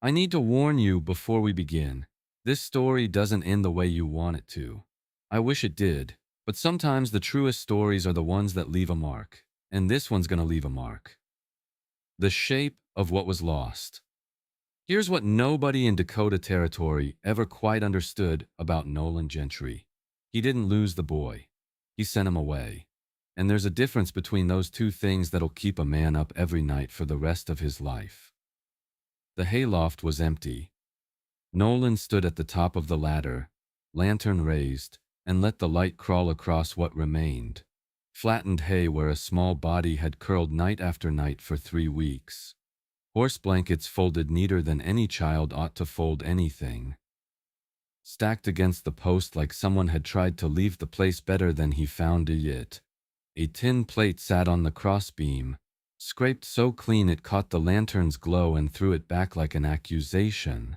I need to warn you before we begin. This story doesn't end the way you want it to. I wish it did, but sometimes the truest stories are the ones that leave a mark, and this one's gonna leave a mark. The shape of what was lost. Here's what nobody in Dakota Territory ever quite understood about Nolan Gentry. He didn't lose the boy. He sent him away. And there's a difference between those two things that'll keep a man up every night for the rest of his life. The hayloft was empty. Nolan stood at the top of the ladder, lantern raised, and let the light crawl across what remained. Flattened hay where a small body had curled night after night for 3 weeks. Horse blankets folded neater than any child ought to fold anything. Stacked against the post like someone had tried to leave the place better than he found it. A tin plate sat on the crossbeam, scraped so clean it caught the lantern's glow and threw it back like an accusation.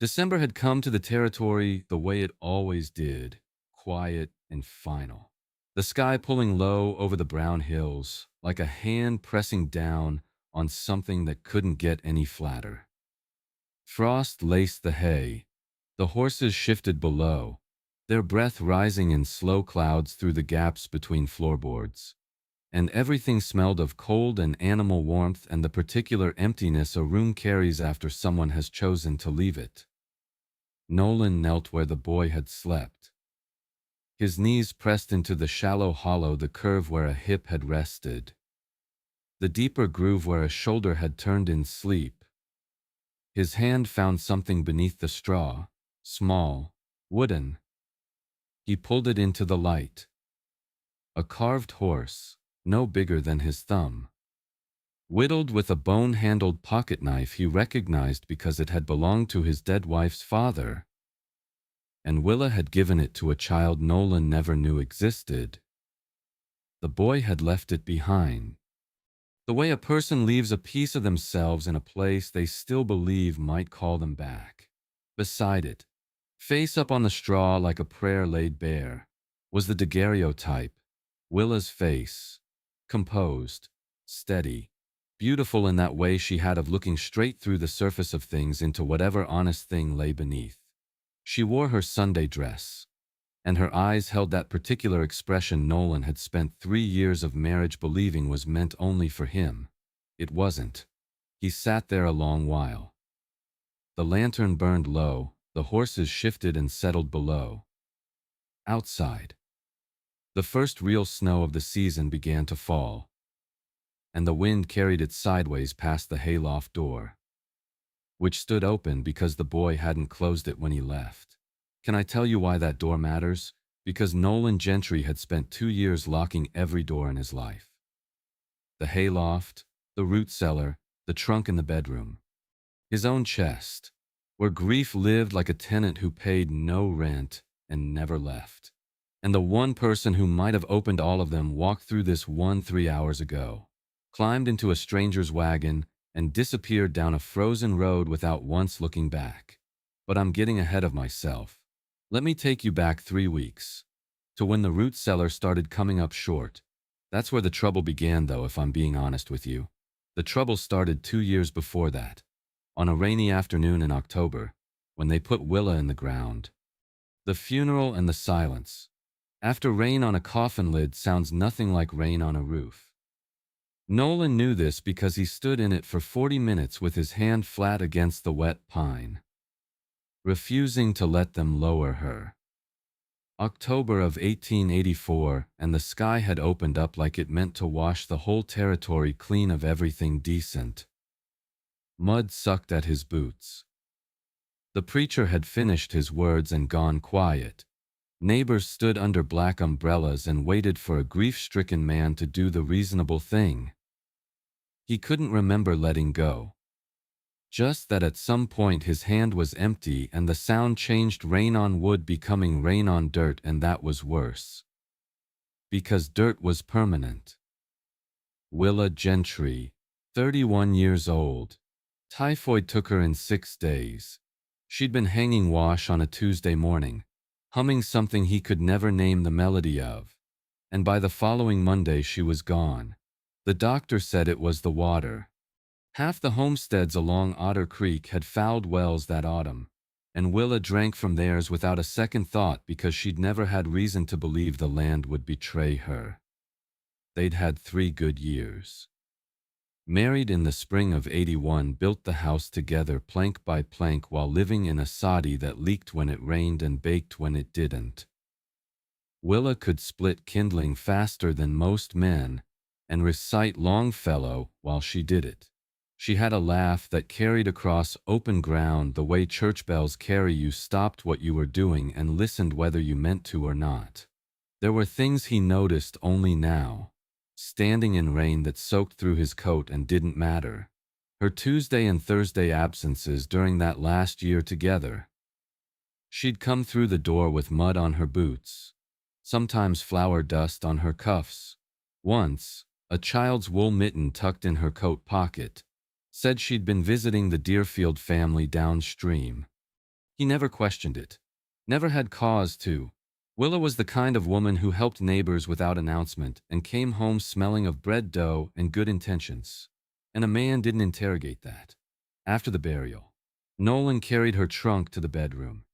December had come to the territory the way it always did, quiet and final. The sky pulling low over the brown hills, like a hand pressing down on something that couldn't get any flatter. Frost laced the hay. The horses shifted below, their breath rising in slow clouds through the gaps between floorboards. And everything smelled of cold and animal warmth and the particular emptiness a room carries after someone has chosen to leave it. Nolan knelt where the boy had slept. His knees pressed into the shallow hollow, the curve where a hip had rested, the deeper groove where a shoulder had turned in sleep. His hand found something beneath the straw, small, wooden. He pulled it into the light. A carved horse, no bigger than his thumb. Whittled with a bone-handled pocket knife he recognized because it had belonged to his dead wife's father. And Willa had given it to a child Nolan never knew existed. The boy had left it behind. The way a person leaves a piece of themselves in a place they still believe might call them back. Beside it, face up on the straw like a prayer laid bare, was the daguerreotype, Willa's face, composed, steady, beautiful in that way she had of looking straight through the surface of things into whatever honest thing lay beneath. She wore her Sunday dress, and her eyes held that particular expression Nolan had spent 3 years of marriage believing was meant only for him. It wasn't. He sat there a long while. The lantern burned low, the horses shifted and settled below. Outside, the first real snow of the season began to fall, and the wind carried it sideways past the hayloft door, which stood open because the boy hadn't closed it when he left. Can I tell you why that door matters? Because Nolan Gentry had spent 2 years locking every door in his life. The hayloft, the root cellar, the trunk in the bedroom. His own chest, where grief lived like a tenant who paid no rent and never left. And the one person who might have opened all of them walked through this one 3 hours ago, climbed into a stranger's wagon, and disappeared down a frozen road without once looking back. But I'm getting ahead of myself. Let me take you back 3 weeks, to when the root cellar started coming up short. That's where the trouble began, though, if I'm being honest with you. The trouble started 2 years before that, on a rainy afternoon in October, when they put Willa in the ground. The funeral and the silence. After rain on a coffin lid sounds nothing like rain on a roof. Nolan knew this because he stood in it for 40 minutes with his hand flat against the wet pine, refusing to let them lower her. October of 1884, and the sky had opened up like it meant to wash the whole territory clean of everything decent. Mud sucked at his boots. The preacher had finished his words and gone quiet. Neighbors stood under black umbrellas and waited for a grief-stricken man to do the reasonable thing. He couldn't remember letting go. Just that at some point his hand was empty and the sound changed rain on wood becoming rain on dirt, and that was worse. Because dirt was permanent. Willa Gentry, 31 years old. Typhoid took her in 6 days. She'd been hanging wash on a Tuesday morning, humming something he could never name the melody of, and by the following Monday she was gone. The doctor said it was the water. Half the homesteads along Otter Creek had fouled wells that autumn, and Willa drank from theirs without a second thought because she'd never had reason to believe the land would betray her. They'd had 3 good years. Married in the spring of '81, built the house together plank by plank while living in a soddy that leaked when it rained and baked when it didn't. Willa could split kindling faster than most men and recite Longfellow while she did it. She had a laugh that carried across open ground the way church bells carry. You stopped what you were doing and listened whether you meant to or not. There were things he noticed only now. Standing in rain that soaked through his coat and didn't matter. Her Tuesday and Thursday absences during that last year together. She'd come through the door with mud on her boots, sometimes flour dust on her cuffs. Once, a child's wool mitten tucked in her coat pocket, said she'd been visiting the Deerfield family downstream. He never questioned it, never had cause to. Willa was the kind of woman who helped neighbors without announcement and came home smelling of bread dough and good intentions. And a man didn't interrogate that. After the burial, Nolan carried her trunk to the bedroom.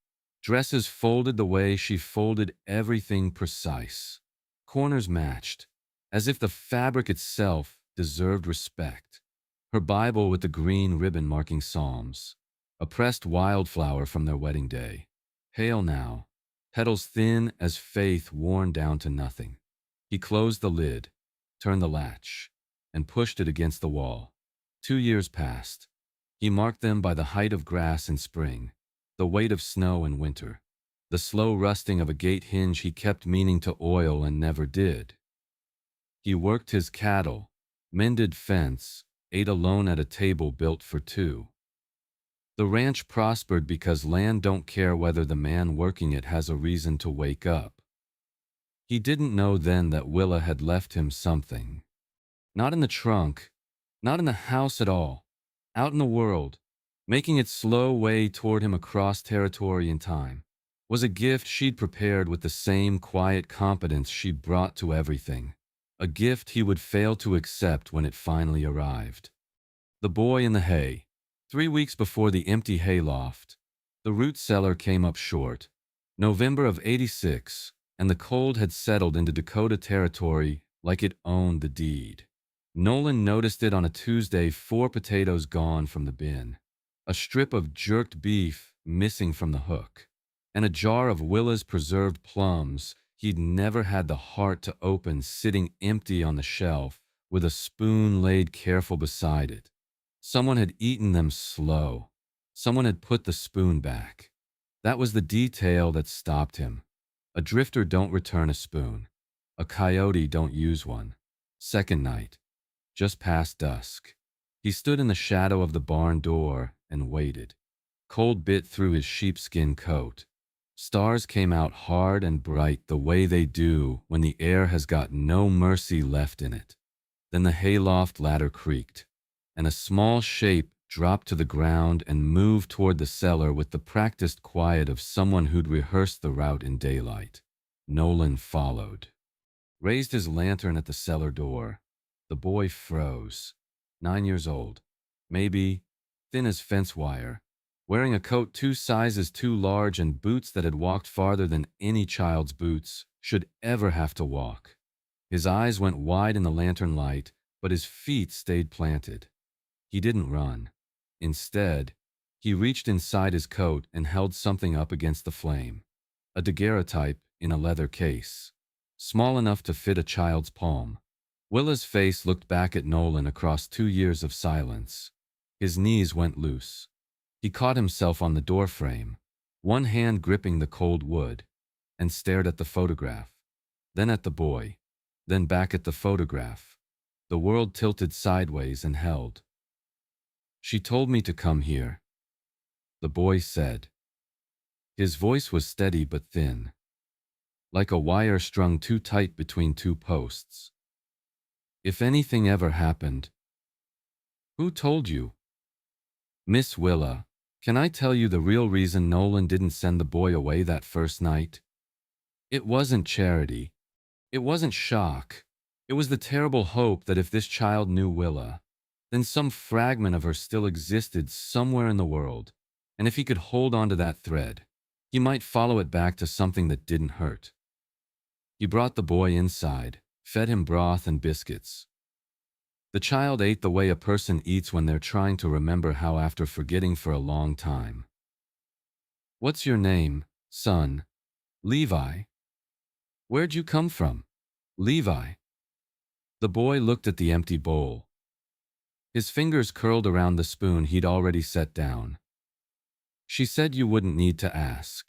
Dresses folded the way she folded everything, precise. Corners matched, as if the fabric itself deserved respect. Her Bible with the green ribbon marking Psalms. A pressed wildflower from their wedding day. Pale now, petals thin as faith worn down to nothing. He closed the lid, turned the latch, and pushed it against the wall. 2 years passed. He marked them by the height of grass in spring, the weight of snow in winter, the slow rusting of a gate hinge he kept meaning to oil and never did. He worked his cattle, mended fence, ate alone at a table built for 2. The ranch prospered because land don't care whether the man working it has a reason to wake up. He didn't know then that Willa had left him something. Not in the trunk, not in the house at all, out in the world, making its slow way toward him across territory and time, was a gift she'd prepared with the same quiet competence she'd brought to everything. A gift he would fail to accept when it finally arrived. The boy in the hay. 3 weeks before the empty hayloft, the root cellar came up short. November of '86, and the cold had settled into Dakota Territory like it owned the deed. Nolan noticed it on a Tuesday, 4 potatoes gone from the bin, a strip of jerked beef missing from the hook, and a jar of Willa's preserved plums he'd never had the heart to open sitting empty on the shelf with a spoon laid careful beside it. Someone had eaten them slow. Someone had put the spoon back. That was the detail that stopped him. A drifter don't return a spoon. A coyote don't use one. Second night, just past dusk, he stood in the shadow of the barn door and waited. Cold bit through his sheepskin coat. Stars came out hard and bright the way they do when the air has got no mercy left in it. Then the hayloft ladder creaked, and a small shape dropped to the ground and moved toward the cellar with the practiced quiet of someone who'd rehearsed the route in daylight. Nolan followed. Raised his lantern at the cellar door. The boy froze. 9 years old. Maybe, thin as fence wire. Wearing a coat 2 sizes too large and boots that had walked farther than any child's boots should ever have to walk. His eyes went wide in the lantern light, but his feet stayed planted. He didn't run. Instead, he reached inside his coat and held something up against the flame. A daguerreotype in a leather case, small enough to fit a child's palm. Willa's face looked back at Nolan across 2 years of silence. His knees went loose. He caught himself on the doorframe, one hand gripping the cold wood, and stared at the photograph, then at the boy, then back at the photograph. The world tilted sideways and held. "She told me to come here," the boy said. His voice was steady but thin, like a wire strung too tight between 2 posts. "If anything ever happened." "Who told you?" "Miss Willa, can I tell you the real reason Nolan didn't send the boy away that first night? It wasn't charity. It wasn't shock. It was the terrible hope that if this child knew Willa, then some fragment of her still existed somewhere in the world, and if he could hold on to that thread, he might follow it back to something that didn't hurt. He brought the boy inside, fed him broth and biscuits. The child ate the way a person eats when they're trying to remember how after forgetting for a long time. "What's your name, son?" "Levi." "Where'd you come from?" "Levi." The boy looked at the empty bowl. His fingers curled around the spoon he'd already set down. "She said you wouldn't need to ask."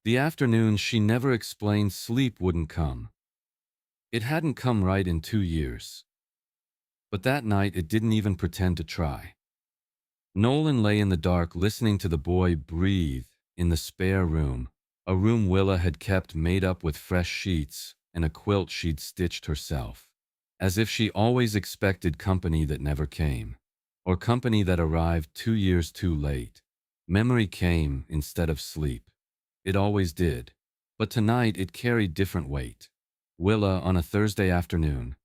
The afternoon she never explained sleep wouldn't come. It hadn't come right in 2 years. But that night it didn't even pretend to try. Nolan lay in the dark listening to the boy breathe in the spare room, a room Willa had kept made up with fresh sheets and a quilt she'd stitched herself, as if she always expected company that never came, or company that arrived 2 years too late. Memory came instead of sleep. It always did, but tonight it carried different weight. Willa, on a Thursday afternoon,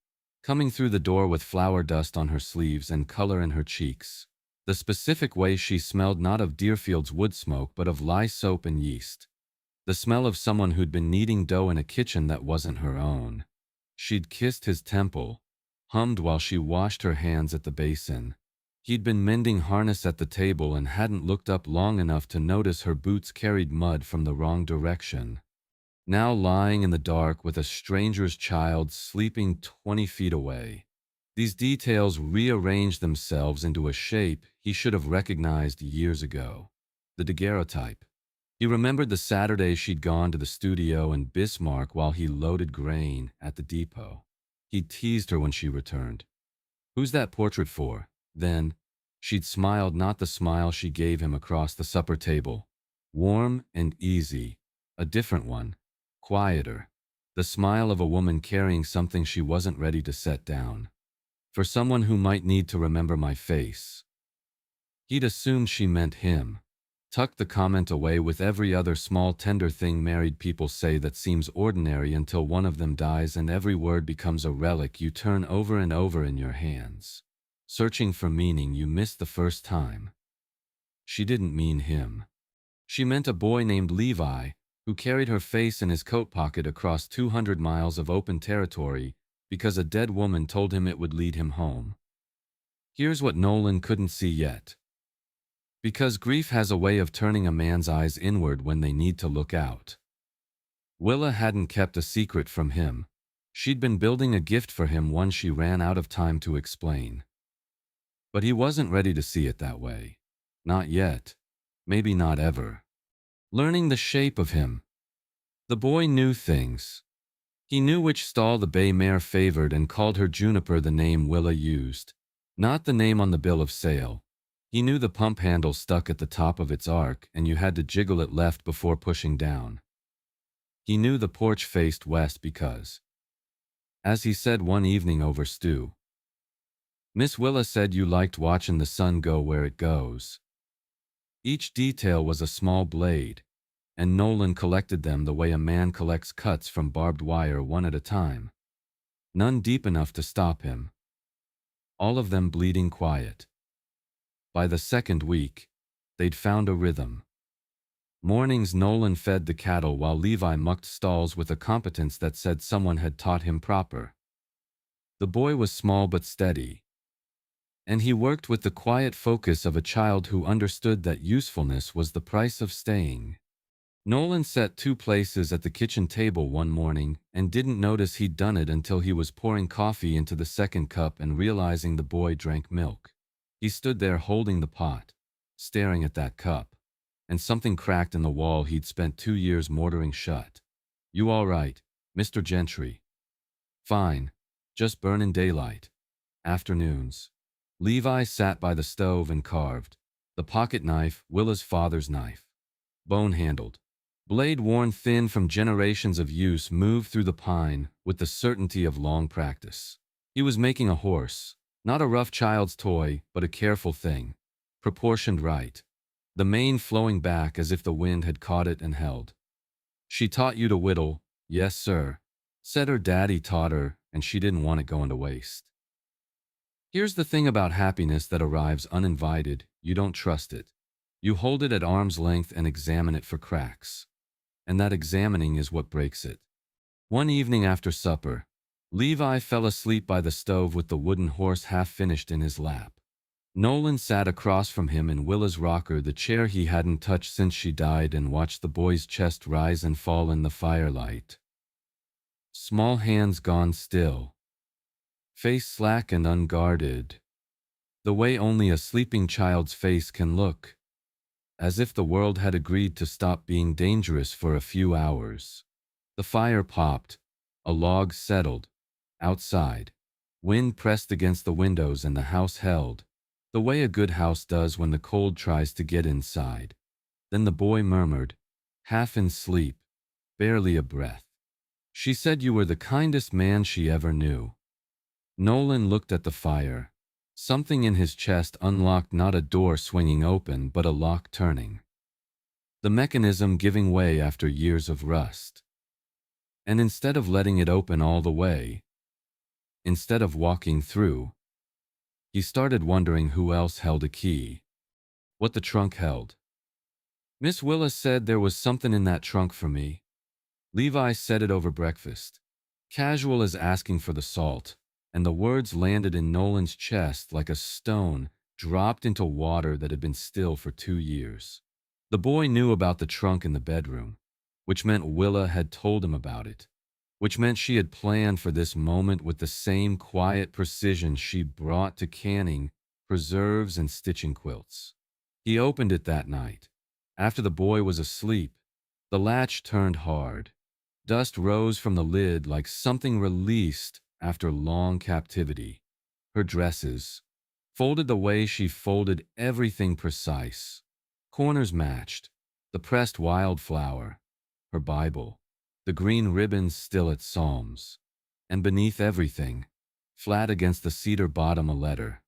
coming through the door with flour dust on her sleeves and color in her cheeks, the specific way she smelled not of Deerfield's wood smoke but of lye soap and yeast, the smell of someone who'd been kneading dough in a kitchen that wasn't her own. She'd kissed his temple, hummed while she washed her hands at the basin. He'd been mending harness at the table and hadn't looked up long enough to notice her boots carried mud from the wrong direction. Now lying in the dark with a stranger's child sleeping 20 feet away. These details rearranged themselves into a shape he should have recognized years ago. The daguerreotype. He remembered the Saturday she'd gone to the studio in Bismarck while he loaded grain at the depot. He'd teased her when she returned. "Who's that portrait for?" Then, she'd smiled, not the smile she gave him across the supper table. Warm and easy. A different one. Quieter. The smile of a woman carrying something she wasn't ready to set down. "For someone who might need to remember my face." He'd assumed she meant him. Tucked the comment away with every other small tender thing married people say that seems ordinary until one of them dies and every word becomes a relic you turn over and over in your hands, searching for meaning you missed the first time. She didn't mean him. She meant a boy named Levi, who carried her face in his coat pocket across 200 miles of open territory because a dead woman told him it would lead him home. Here's what Nolan couldn't see yet. Because grief has a way of turning a man's eyes inward when they need to look out. Willa hadn't kept a secret from him. She'd been building a gift for him, one she ran out of time to explain. But he wasn't ready to see it that way. Not yet. Maybe not ever. Learning the shape of him. The boy knew things. He knew which stall the bay mare favored and called her Juniper, the name Willa used, not the name on the bill of sale. He knew the pump handle stuck at the top of its arc and you had to jiggle it left before pushing down. He knew the porch faced west because, as he said one evening over stew, "Miss Willa said you liked watching the sun go where it goes." Each detail was a small blade, and Nolan collected them the way a man collects cuts from barbed wire, one at a time. None deep enough to stop him. All of them bleeding quiet. By the second week, they'd found a rhythm. Mornings Nolan fed the cattle while Levi mucked stalls with a competence that said someone had taught him proper. The boy was small but steady, and he worked with the quiet focus of a child who understood that usefulness was the price of staying. Nolan sat 2 places at the kitchen table one morning and didn't notice he'd done it until he was pouring coffee into the second cup and realizing the boy drank milk. He stood there holding the pot, staring at that cup, and something cracked in the wall he'd spent 2 years mortaring shut. "You all right, Mr. Gentry?" "Fine, just burning daylight." Afternoons. Levi sat by the stove and carved. The pocket knife, Willa's father's knife. Bone-handled. Blade worn thin from generations of use, moved through the pine with the certainty of long practice. He was making a horse, not a rough child's toy, but a careful thing, proportioned right. The mane flowing back as if the wind had caught it and held. "She taught you to whittle?" "Yes, sir," said her daddy taught her, and she didn't want it going to waste. Here's the thing about happiness that arrives uninvited: you don't trust it. You hold it at arm's length and examine it for cracks. And that examining is what breaks it. One evening after supper, Levi fell asleep by the stove with the wooden horse half finished in his lap. Nolan sat across from him in Willa's rocker, the chair he hadn't touched since she died, and watched the boy's chest rise and fall in the firelight. Small hands gone still, face slack and unguarded, the way only a sleeping child's face can look, as if the world had agreed to stop being dangerous for a few hours. The fire popped, a log settled. Outside, wind pressed against the windows and the house held, the way a good house does when the cold tries to get inside. Then the boy murmured, half in sleep, barely a breath, "She said you were the kindest man she ever knew." Nolan looked at the fire. Something in his chest unlocked, not a door swinging open, but a lock turning. The mechanism giving way after years of rust. And instead of letting it open all the way, instead of walking through, he started wondering who else held a key. What the trunk held. "Miss Willa said there was something in that trunk for me." Levi said it over breakfast, casual as asking for the salt, and the words landed in Nolan's chest like a stone dropped into water that had been still for 2 years. The boy knew about the trunk in the bedroom, which meant Willa had told him about it, which meant she had planned for this moment with the same quiet precision she'd brought to canning, preserves, and stitching quilts. He opened it that night. After the boy was asleep, the latch turned hard. Dust rose from the lid like something released after long captivity. Her dresses, folded the way she folded everything, precise. Corners matched. The pressed wildflower, her Bible, the green ribbons still at Psalms. And beneath everything, flat against the cedar bottom, a letter,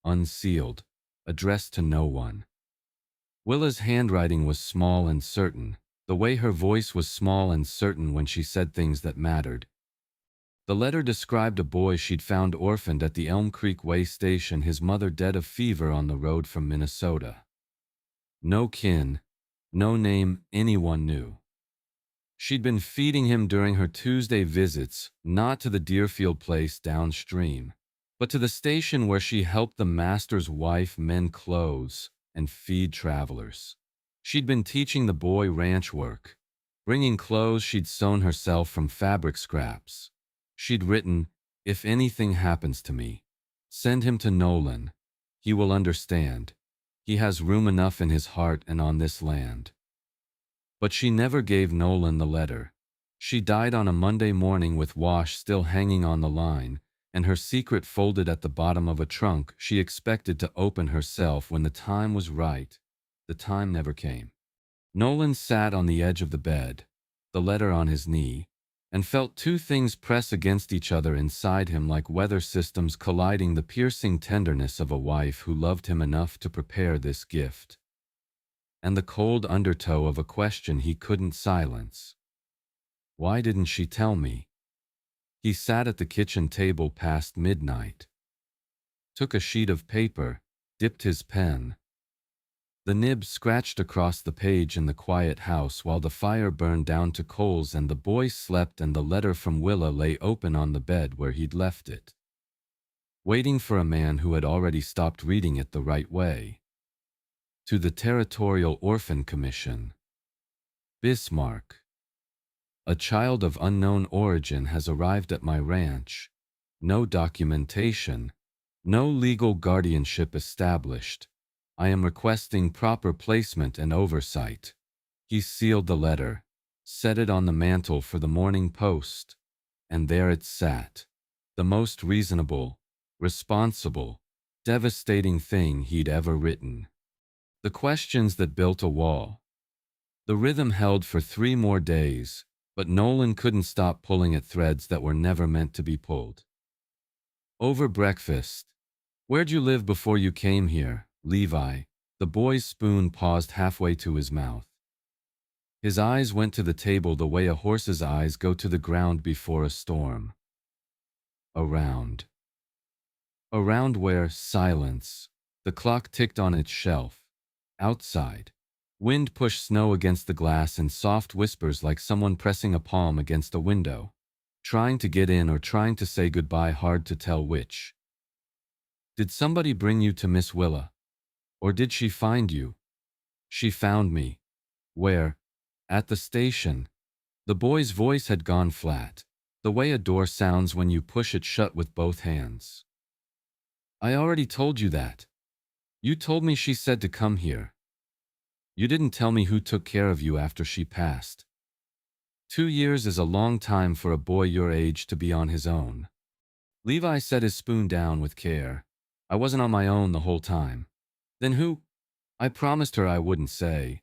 unsealed, addressed to no one. Willa's handwriting was small and certain, the way her voice was small and certain when she said things that mattered. The letter described a boy she'd found orphaned at the Elm Creek Way station, his mother dead of fever on the road from Minnesota. No kin, no name anyone knew. She'd been feeding him during her Tuesday visits, not to the Deerfield place downstream, but to the station where she helped the master's wife mend clothes and feed travelers. She'd been teaching the boy ranch work, bringing clothes she'd sewn herself from fabric scraps. She'd written, "If anything happens to me, send him to Nolan. He will understand. He has room enough in his heart and on this land." But she never gave Nolan the letter. She died on a Monday morning with Wash still hanging on the line, and her secret folded at the bottom of a trunk she expected to open herself when the time was right. The time never came. Nolan sat on the edge of the bed, the letter on his knee, and felt two things press against each other inside him like weather systems colliding: the piercing tenderness of a wife who loved him enough to prepare this gift, and the cold undertow of a question he couldn't silence. Why didn't she tell me? He sat at the kitchen table past midnight, took a sheet of paper, dipped his pen. The nib scratched across the page in the quiet house while the fire burned down to coals and the boy slept and the letter from Willa lay open on the bed where he'd left it, waiting for a man who had already stopped reading it the right way. To the Territorial Orphan Commission. Bismarck. A child of unknown origin has arrived at my ranch. No documentation, no legal guardianship established. I am requesting proper placement and oversight. He sealed the letter, set it on the mantel for the Morning Post, and there it sat, the most reasonable, responsible, devastating thing he'd ever written. The questions that built a wall. The rhythm held for 3 more days, but Nolan couldn't stop pulling at threads that were never meant to be pulled. Over breakfast. "Where'd you live before you came here, Levi?" The boy's spoon paused halfway to his mouth. His eyes went to the table the way a horse's eyes go to the ground before a storm. Around. Around where silence. The clock ticked on its shelf. Outside. Wind pushed snow against the glass in soft whispers like someone pressing a palm against a window. Trying to get in or trying to say goodbye, hard to tell which. Did somebody bring you to Miss Willa? Or did she find you? She found me. Where? At the station. The boy's voice had gone flat, the way a door sounds when you push it shut with both hands. I already told you that. You told me she said to come here. You didn't tell me who took care of you after she passed. 2 years is a long time for a boy your age to be on his own. Levi set his spoon down with care. I wasn't on my own the whole time. Then who? I promised her I wouldn't say.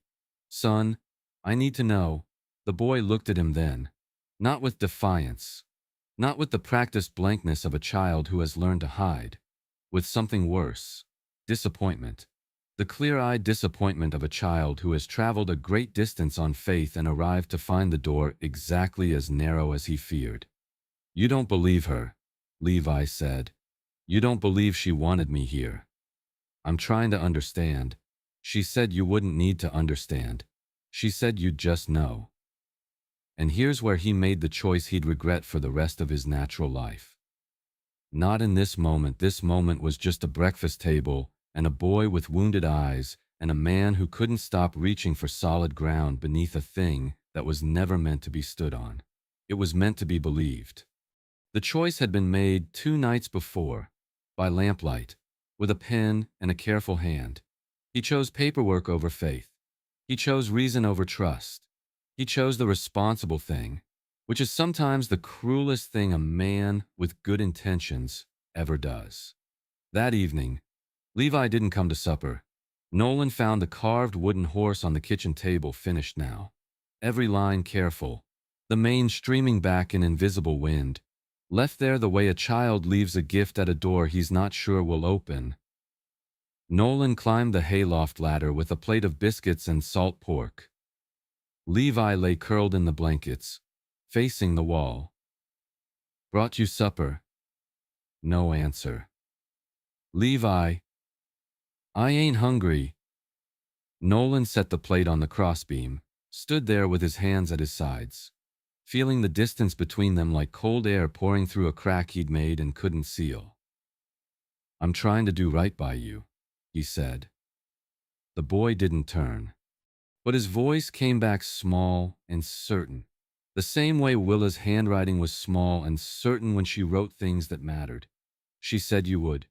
Son, I need to know. The boy looked at him then. Not with defiance. Not with the practiced blankness of a child who has learned to hide. With something worse. Disappointment. The clear-eyed disappointment of a child who has traveled a great distance on faith and arrived to find the door exactly as narrow as he feared. You don't believe her, Levi said. You don't believe she wanted me here. I'm trying to understand. She said you wouldn't need to understand. She said you'd just know. And here's where he made the choice he'd regret for the rest of his natural life. Not in this moment. This moment was just a breakfast table and a boy with wounded eyes and a man who couldn't stop reaching for solid ground beneath a thing that was never meant to be stood on. It was meant to be believed. The choice had been made 2 nights before, by lamplight, with a pen and a careful hand. He chose paperwork over faith. He chose reason over trust. He chose the responsible thing, which is sometimes the cruelest thing a man with good intentions ever does. That evening, Levi didn't come to supper. Nolan found the carved wooden horse on the kitchen table, finished now. Every line careful, the mane streaming back in invisible wind, left there the way a child leaves a gift at a door he's not sure will open. Nolan climbed the hayloft ladder with a plate of biscuits and salt pork. Levi lay curled in the blankets, facing the wall. Brought you supper? No answer. Levi, I ain't hungry. Nolan set the plate on the crossbeam, stood there with his hands at his sides, feeling the distance between them like cold air pouring through a crack he'd made and couldn't seal. I'm trying to do right by you, he said. The boy didn't turn, but his voice came back small and certain, the same way Willa's handwriting was small and certain when she wrote things that mattered. She said you would.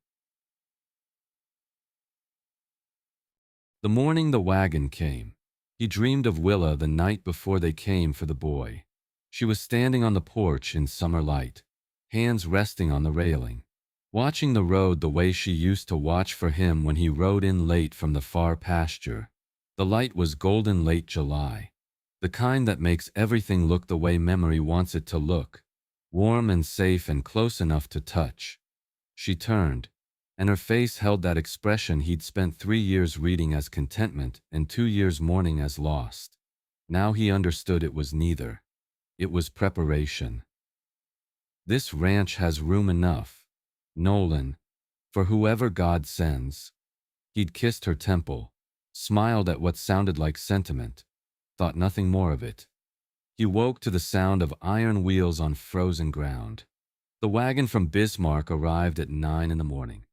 The morning the wagon came, he dreamed of Willa the night before they came for the boy. She was standing on the porch in summer light, hands resting on the railing, watching the road the way she used to watch for him when he rode in late from the far pasture. The light was golden late July, the kind that makes everything look the way memory wants it to look, warm and safe and close enough to touch. She turned, and her face held that expression he'd spent 3 years reading as contentment and 2 years mourning as lost. Now he understood it was neither. It was preparation. This ranch has room enough, Nolan, for whoever God sends. He'd kissed her temple, smiled at what sounded like sentiment, thought nothing more of it. He woke to the sound of iron wheels on frozen ground. The wagon from Bismarck arrived at 9 in the morning,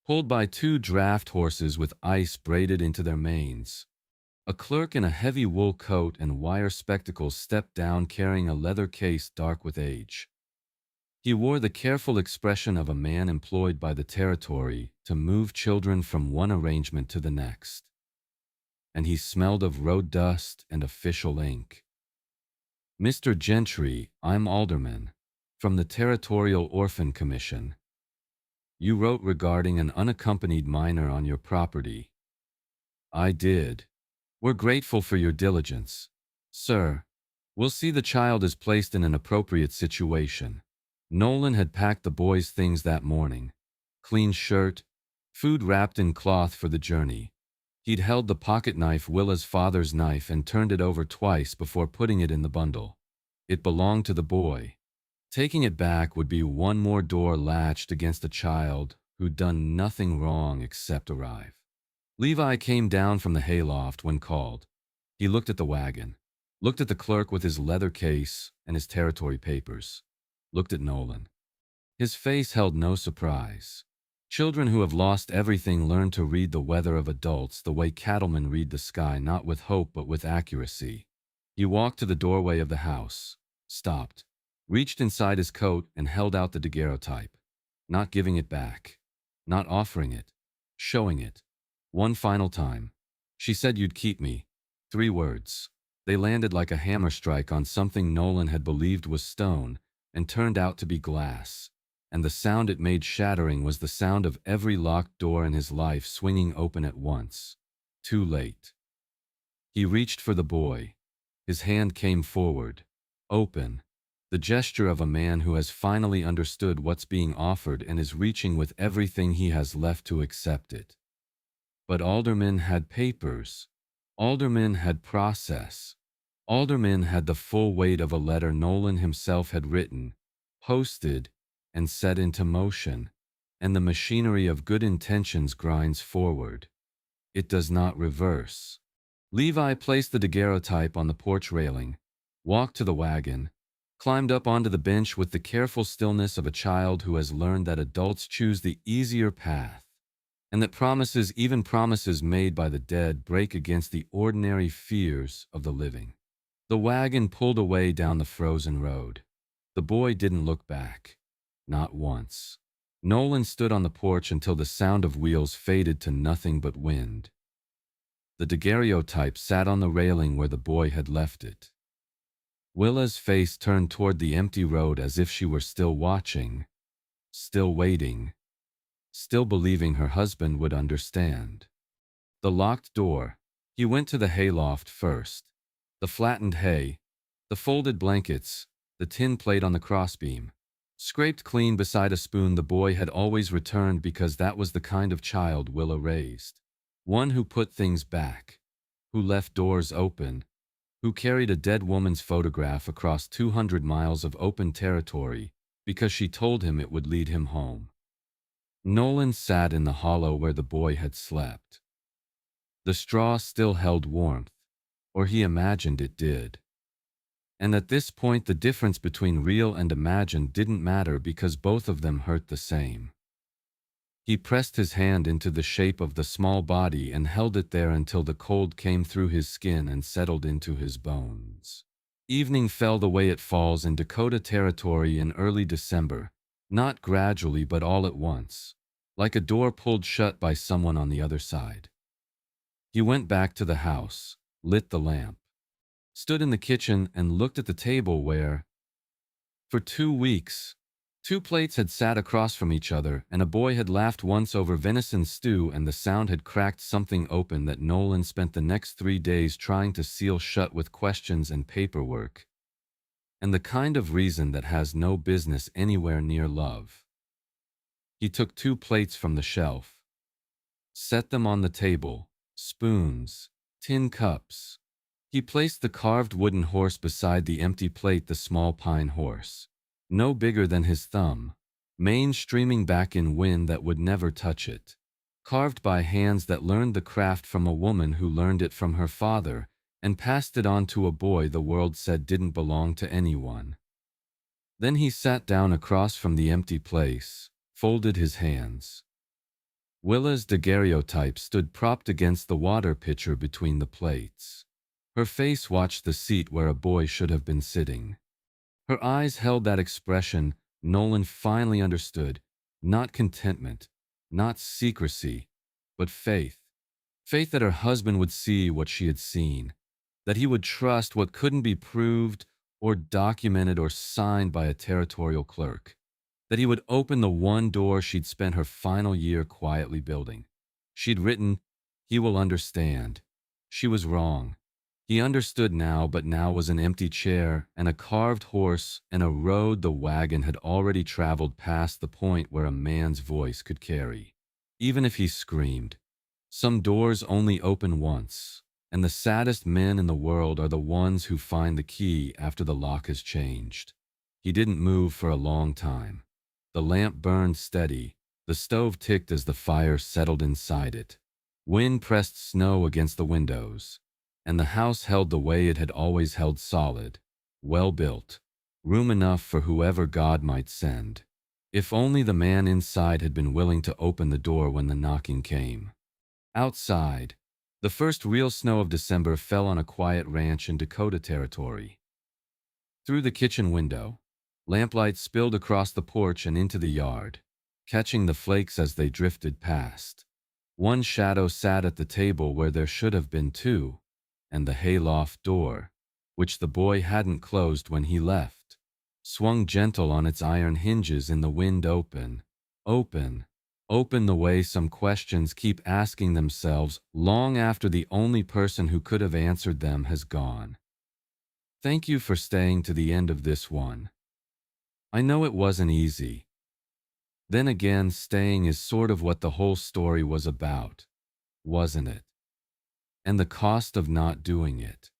pulled by 2 draft horses with ice braided into their manes. A clerk in a heavy wool coat and wire spectacles stepped down carrying a leather case dark with age. He wore the careful expression of a man employed by the Territory to move children from one arrangement to the next. And he smelled of road dust and official ink. Mr. Gentry, I'm alderman, from the Territorial Orphan Commission. You wrote regarding an unaccompanied minor on your property. I did. We're grateful for your diligence. Sir, we'll see the child is placed in an appropriate situation. Nolan had packed the boy's things that morning. Clean shirt, food wrapped in cloth for the journey. He'd held the pocket knife, Willa's father's knife, and turned it over twice before putting it in the bundle. It belonged to the boy. Taking it back would be one more door latched against a child who'd done nothing wrong except arrive. Levi came down from the hayloft when called. He looked at the wagon, looked at the clerk with his leather case and his territory papers, looked at Nolan. His face held no surprise. Children who have lost everything learn to read the weather of adults the way cattlemen read the sky, not with hope but with accuracy. He walked to the doorway of the house, stopped, reached inside his coat and held out the daguerreotype, not giving it back, not offering it, showing it. One final time. She said you'd keep me. 3 words. They landed like a hammer strike on something Nolan had believed was stone and turned out to be glass. And the sound it made shattering was the sound of every locked door in his life swinging open at once. Too late. He reached for the boy. His hand came forward, open, the gesture of a man who has finally understood what's being offered and is reaching with everything he has left to accept it. But Alderman had papers. Alderman had process. Alderman had the full weight of a letter Nolan himself had written, posted, and set into motion, and the machinery of good intentions grinds forward. It does not reverse. Levi placed the daguerreotype on the porch railing, walked to the wagon, climbed up onto the bench with the careful stillness of a child who has learned that adults choose the easier path, and that promises, even promises made by the dead, break against the ordinary fears of the living. The wagon pulled away down the frozen road. The boy didn't look back. Not once. Nolan stood on the porch until the sound of wheels faded to nothing but wind. The daguerreotype sat on the railing where the boy had left it. Willa's face turned toward the empty road as if she were still watching, still waiting, still believing her husband would understand. The locked door. He went to the hayloft first. The flattened hay, the folded blankets, the tin plate on the crossbeam. Scraped clean beside a spoon the boy had always returned because that was the kind of child Willa raised. One who put things back, who left doors open, who carried a dead woman's photograph across 200 miles of open territory because she told him it would lead him home. Nolan sat in the hollow where the boy had slept. The straw still held warmth, or he imagined it did. And at this point the difference between real and imagined didn't matter because both of them hurt the same. He pressed his hand into the shape of the small body and held it there until the cold came through his skin and settled into his bones. Evening fell the way it falls in Dakota Territory in early December, not gradually but all at once, like a door pulled shut by someone on the other side. He went back to the house, lit the lamp, stood in the kitchen and looked at the table where, for 2 weeks, 2 plates had sat across from each other, and a boy had laughed once over venison stew, and the sound had cracked something open that Nolan spent the next 3 days trying to seal shut with questions and paperwork, and the kind of reason that has no business anywhere near love. He took 2 plates from the shelf, set them on the table, spoons, tin cups. He placed the carved wooden horse beside the empty plate, the small pine horse, no bigger than his thumb, mane streaming back in wind that would never touch it, carved by hands that learned the craft from a woman who learned it from her father and passed it on to a boy the world said didn't belong to anyone. Then he sat down across from the empty place, folded his hands. Willa's daguerreotype stood propped against the water pitcher between the plates. Her face watched the seat where a boy should have been sitting. Her eyes held that expression Nolan finally understood, not contentment, not secrecy, but faith. Faith that her husband would see what she had seen, that he would trust what couldn't be proved or documented or signed by a territorial clerk, that he would open the one door she'd spent her final year quietly building. She'd written, "He will understand." She was wrong. He understood now, but now was an empty chair and a carved horse and a road the wagon had already traveled past the point where a man's voice could carry. Even if he screamed. Some doors only open once, and the saddest men in the world are the ones who find the key after the lock has changed. He didn't move for a long time. The lamp burned steady, The stove ticked as the fire settled inside it. Wind pressed snow against the windows, and the house held the way it had always held, solid, well built, room enough for whoever God might send. If only the man inside had been willing to open the door when the knocking came. Outside, the first real snow of December fell on a quiet ranch in Dakota Territory. Through the kitchen window, lamplight spilled across the porch and into the yard, catching the flakes as they drifted past. One shadow sat at the table where there should have been two, and the hayloft door, which the boy hadn't closed when he left, swung gentle on its iron hinges in the wind, open, open, open, the way some questions keep asking themselves long after the only person who could have answered them has gone. Thank you for staying to the end of this one. I know it wasn't easy. Then again, staying is sort of what the whole story was about, wasn't it? And the cost of not doing it.